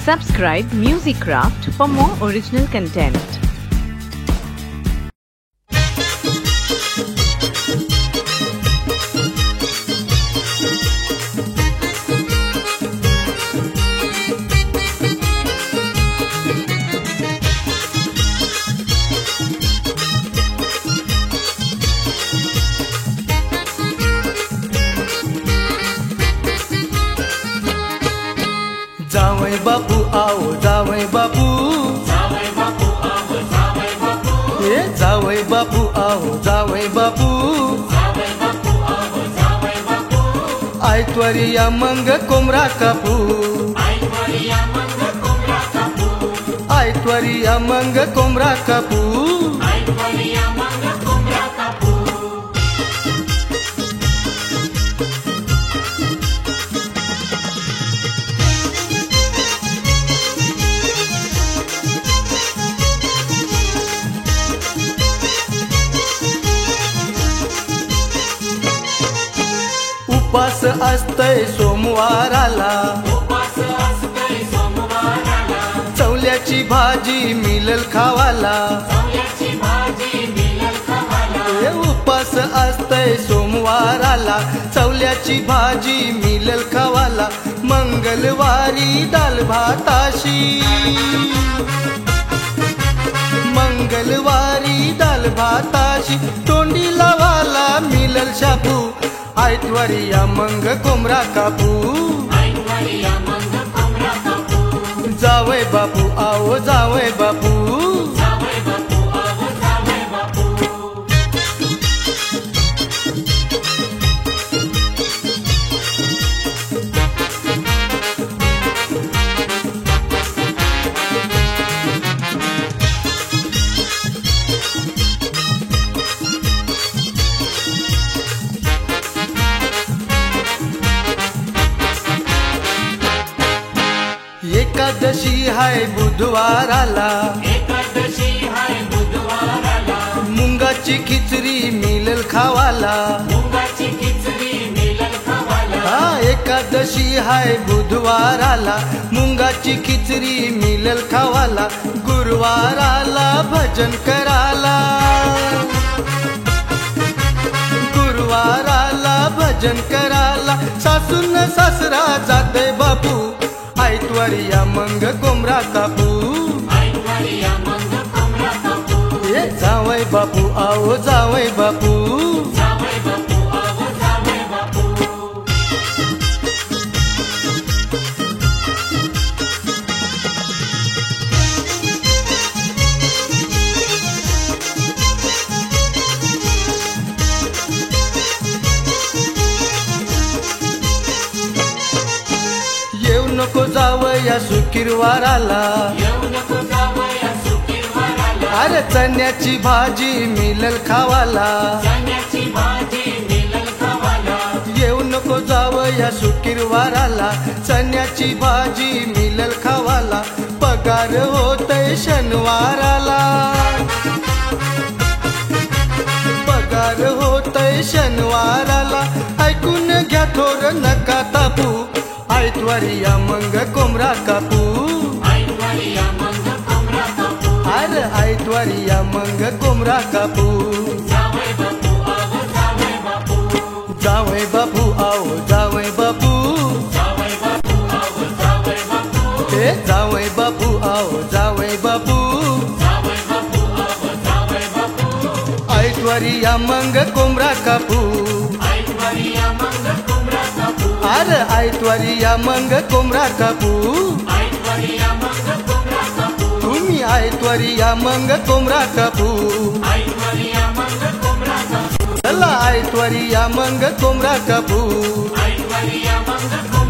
Subscribe Musicraft for more original content. जावई बापू आओ जावई बापू, जावई बापू आओ जावई बापू, ए जावई बापू आओ जावई बापू, जावई बापू आओ जावई बापू, आयत्वारी या मंग कोंबडा कापू, आयत्वारी या मंग कोंबडा कापू, आयत्वारी या मंग कोंबडा कापू, आयत्वारी या मंग कोंबडा कापू. उपास असतय सोमवाराला, उपास असतय सोमवाराला, चवल्याची भाजी मिळल खावाला, चवल्याची भाजी मिळल खावाला. ए उपास असतय सोमवाराला, चवल्याची भाजी मिळल खावाला, मंगळवारी दाल भाताशी, मंगळवारी दाल भाताशी, तोंडी लावाला मिळल शापू, आयत्वारी या मंग कोंबडा कापू, आयत्वारी या मंग कोंबडा कापू. जावई बापू आओ जावई बापू, जावई बापू आओ जावई बापू. एकादशी हाय बुधवाराला, एकादशी हाय बुधवाराला, मुंगाची खिचडी मिळल खावाला, मुंगाची खिचडी मिळल खावाला. हा एकादशी हाय बुधवाराला, मुंगाची खिचडी मिळल खावाला, गुरुवाराला भजन कराला, गुरुवाराला भजन कराला, सासून सासरा जाते बापू, आयत्वारी या मंग कोंबडा कापू, आयत्वारी या मंग कोंबडा कापू. ए जावई बापू आओ जावई बापू, जावई बापू आओ जावई बापू. येऊ नको जावया शुक्रवाराला, येऊ नको जावया शुक्रवाराला, अरे चण्याची भाजी मिळल खावाला, चण्याची भाजी मिळल खावाला. येऊ नको जावया शुक्रवाराला, चण्याची भाजी मिळल खावाला, पगार होतय शनिवाराला, पगार होतय शनिवाराला, ऐकून घ्या थोर नका तापू, आयत्वारी या मंग कोंबडा कापू, आयत्वारी या मंग कोंबडा कापू. अरे आयत्वारी या मंग कोंबडा कापू, जावई बापू आओ जावई बापू, जावई बापू आओ जावई बापू, जावई बापू आओ जावई बापू, ए जावई बापू आओ जावई बापू, जावई बापू आओ जावई बापू. आयत्वारी या मंग कोंबडा कापू, आयत्वारी या मंग कोंबडा कापू, अरे आयत्वारी या मंग कोंबडा कापू, आयत्वारी या मंग कोंबडा कापू, तुम्ही आयत्वारी या मंग कोंबडा कापू, आयत्वारी या मंग कोंबडा कापू, चला आयत्वारी या मंग कोंबडा कापू, आयत्वारी या मंग कोंबडा